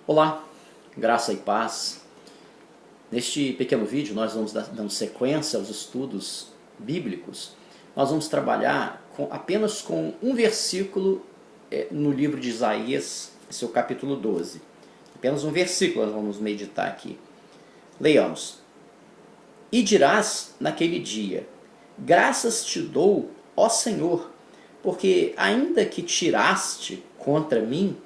Olá, graça e paz. Neste pequeno vídeo nós vamos dando sequência aos estudos bíblicos. Nós vamos trabalhar apenas com um versículo no livro de Isaías, seu capítulo 12. Apenas um versículo nós vamos meditar aqui. Leiamos. E dirás naquele dia, graças te dou, ó Senhor, porque ainda que tiraste contra mim,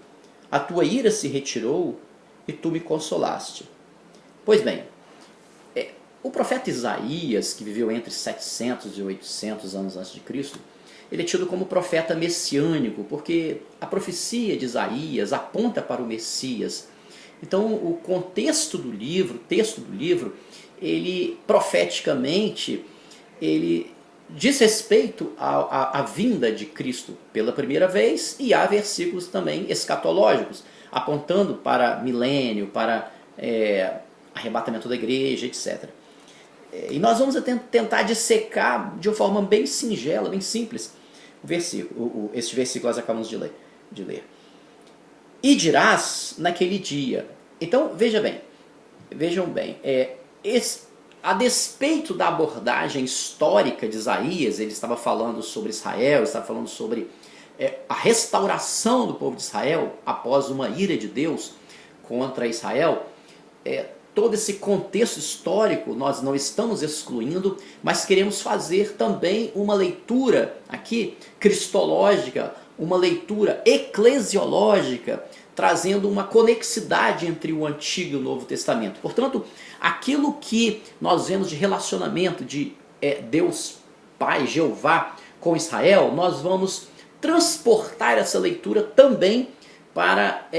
a tua ira se retirou e tu me consolaste. Pois bem, o profeta Isaías, que viveu entre 700 e 800 anos antes de Cristo, ele é tido como profeta messiânico, porque a profecia de Isaías aponta para o Messias. Então, o contexto do livro, o texto do livro, ele profeticamente, ele diz respeito à vinda de Cristo pela primeira vez, e há versículos também escatológicos, apontando para milênio, para arrebatamento da igreja, etc. E nós vamos tentar dissecar de uma forma bem singela, bem simples, este versículo que nós acabamos de ler. E dirás naquele dia. Então, vejam bem, a despeito da abordagem histórica de Isaías, ele estava falando sobre Israel, estava falando sobre a restauração do povo de Israel após uma ira de Deus contra Israel. Todo esse contexto histórico nós não estamos excluindo, mas queremos fazer também uma leitura aqui cristológica, uma leitura eclesiológica, trazendo uma conexidade entre o Antigo e o Novo Testamento. Portanto, aquilo que nós vemos de relacionamento de Deus Pai, Jeová, com Israel, nós vamos transportar essa leitura também para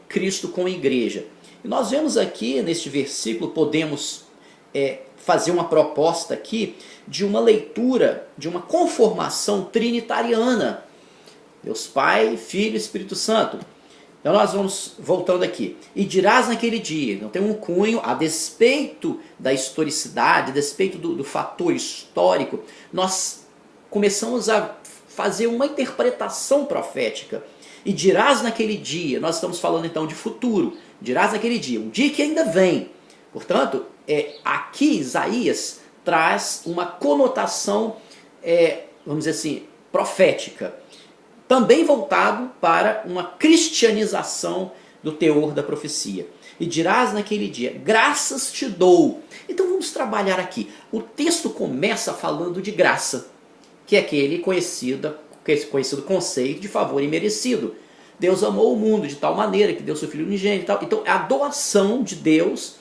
Cristo com a igreja. E nós vemos aqui neste versículo, podemos fazer uma proposta aqui de uma leitura, de uma conformação trinitariana. Deus Pai, Filho e Espírito Santo. Então nós vamos voltando aqui. E dirás naquele dia, não tem um cunho, a despeito da historicidade, a despeito do fator histórico, nós começamos a fazer uma interpretação profética. E dirás naquele dia, nós estamos falando então de futuro, dirás naquele dia, um dia que ainda vem. Portanto, aqui Isaías traz uma conotação, vamos dizer assim, profética. Também voltado para uma cristianização do teor da profecia. E dirás naquele dia, graças te dou. Então vamos trabalhar aqui. O texto começa falando de graça, que é aquele conhecido conceito de favor imerecido. Deus amou o mundo de tal maneira que deu seu Filho unigênito e tal. Então é a doação de Deus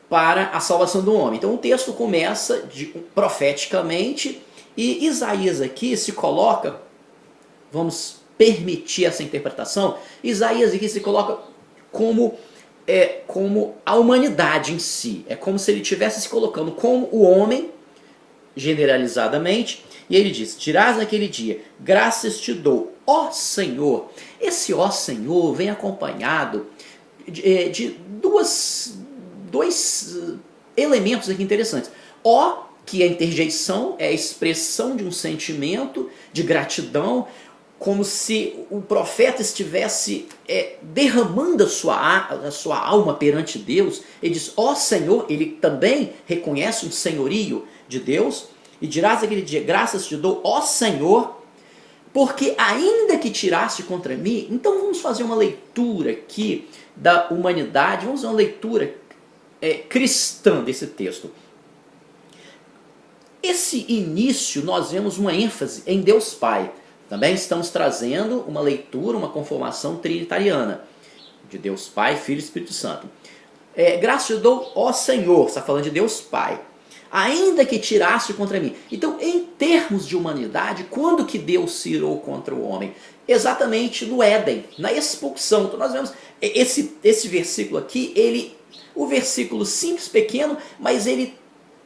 para a salvação do homem. Então o texto começa profeticamente, e Isaías aqui se coloca, vamos permitir essa interpretação, Isaías aqui se coloca como a humanidade em si. É como se ele estivesse se colocando como o homem, generalizadamente, e ele diz, dirás naquele dia, graças te dou, ó Senhor. Esse ó Senhor vem acompanhado de dois elementos aqui interessantes. Ó, que a interjeição é a expressão de um sentimento de gratidão, como se o profeta estivesse derramando a sua alma perante Deus. Ele diz, ó Senhor, ele também reconhece um senhorio de Deus. E dirás aquele dia, graças te dou, ó Senhor, porque ainda que tiraste contra mim. Então vamos fazer uma leitura aqui da humanidade, vamos fazer uma leitura cristã desse texto. Esse início nós vemos uma ênfase em Deus Pai. Também estamos trazendo uma leitura, uma conformação trinitariana, de Deus Pai, Filho e Espírito Santo. Graças te dou, ó Senhor, está falando de Deus Pai, ainda que tiraste contra mim. Então, em termos de humanidade, quando que Deus se irou contra o homem? Exatamente no Éden, na expulsão. Então nós vemos esse versículo aqui, o versículo simples, pequeno, mas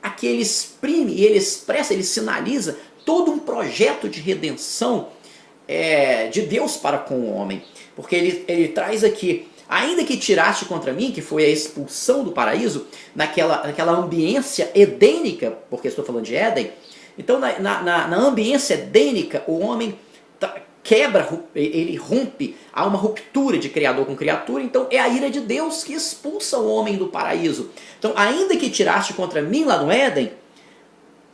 aqui ele exprime, ele expressa, ele sinaliza todo um projeto de redenção de Deus para com o homem. Porque ele traz aqui, ainda que tiraste contra mim, que foi a expulsão do paraíso, naquela ambiência edênica, porque estou falando de Éden. Então na ambiência edênica, o homem quebra, ele rompe, há uma ruptura de criador com criatura, então é a ira de Deus que expulsa o homem do paraíso. Então, ainda que tiraste contra mim lá no Éden,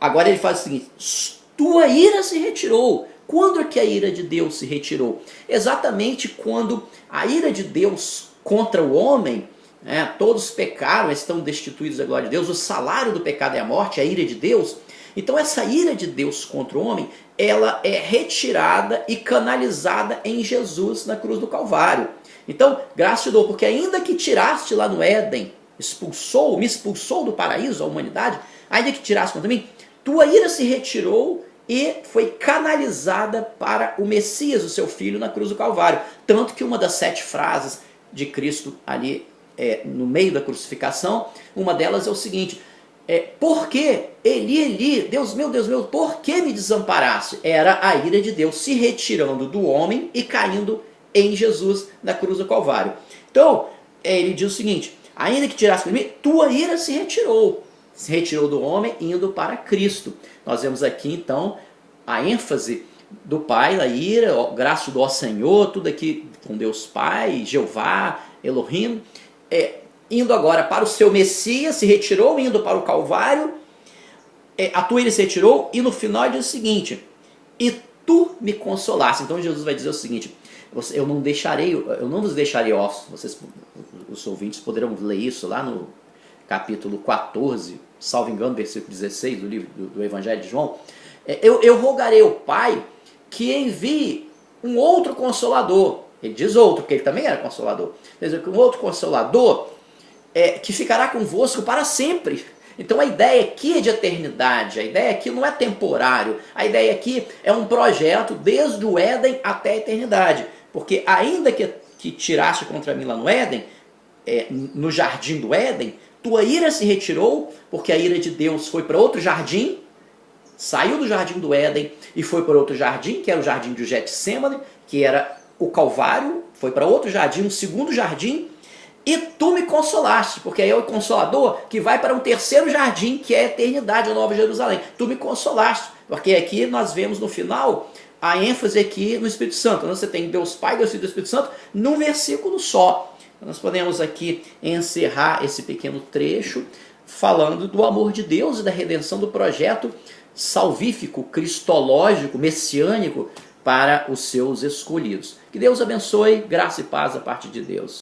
agora ele faz o seguinte: tua ira se retirou. Quando é que a ira de Deus se retirou? Exatamente quando a ira de Deus contra o homem, todos pecaram, estão destituídos da glória de Deus, o salário do pecado é a morte, a ira de Deus. Então essa ira de Deus contra o homem, ela é retirada e canalizada em Jesus na cruz do Calvário. Então, graças te dou, porque ainda que tiraste lá no Éden, me expulsou do paraíso, a humanidade, ainda que tiraste contra mim, tua ira se retirou e foi canalizada para o Messias, o seu filho, na cruz do Calvário. Tanto que uma das 7 frases de Cristo ali no meio da crucificação, uma delas é o seguinte: por que, Eli, Eli, Deus meu, por que me desamparaste? Era a ira de Deus se retirando do homem e caindo em Jesus na cruz do Calvário. Então, ele diz o seguinte: ainda que tirasse de mim, tua ira se retirou do homem indo para Cristo. Nós vemos aqui então a ênfase do Pai, da ira, graça do Senhor, tudo aqui com Deus Pai, Jeová, Elohim, indo agora para o seu Messias, se retirou, indo para o Calvário, a tua ira se retirou, e no final ele diz o seguinte: e tu me consolaste. Então Jesus vai dizer o seguinte: eu não vos deixarei órfãos. Os ouvintes poderão ler isso lá no capítulo 14, salvo engano, versículo 16 do livro do Evangelho de João. Eu rogarei ao Pai que envie um outro Consolador. Ele diz outro, porque ele também era Consolador. Quer dizer, um outro Consolador que ficará convosco para sempre. Então a ideia aqui é de eternidade, a ideia aqui não é temporário, a ideia aqui é um projeto desde o Éden até a eternidade. Porque ainda que tiraste contra mim lá no Éden, no jardim do Éden, tua ira se retirou, porque a ira de Deus foi para outro jardim, saiu do jardim do Éden e foi para outro jardim, que era o jardim de Getsêmani, que era o Calvário, foi para outro jardim, um segundo jardim, e tu me consolaste, porque aí é o Consolador que vai para um terceiro jardim, que é a eternidade, a Nova Jerusalém. Tu me consolaste, porque aqui nós vemos no final a ênfase aqui no Espírito Santo. Então, você tem Deus Pai, Deus Filho e Deus Espírito Santo num versículo só. Nós podemos aqui encerrar esse pequeno trecho falando do amor de Deus e da redenção do projeto salvífico, cristológico, messiânico para os seus escolhidos. Que Deus abençoe, graça e paz da parte de Deus.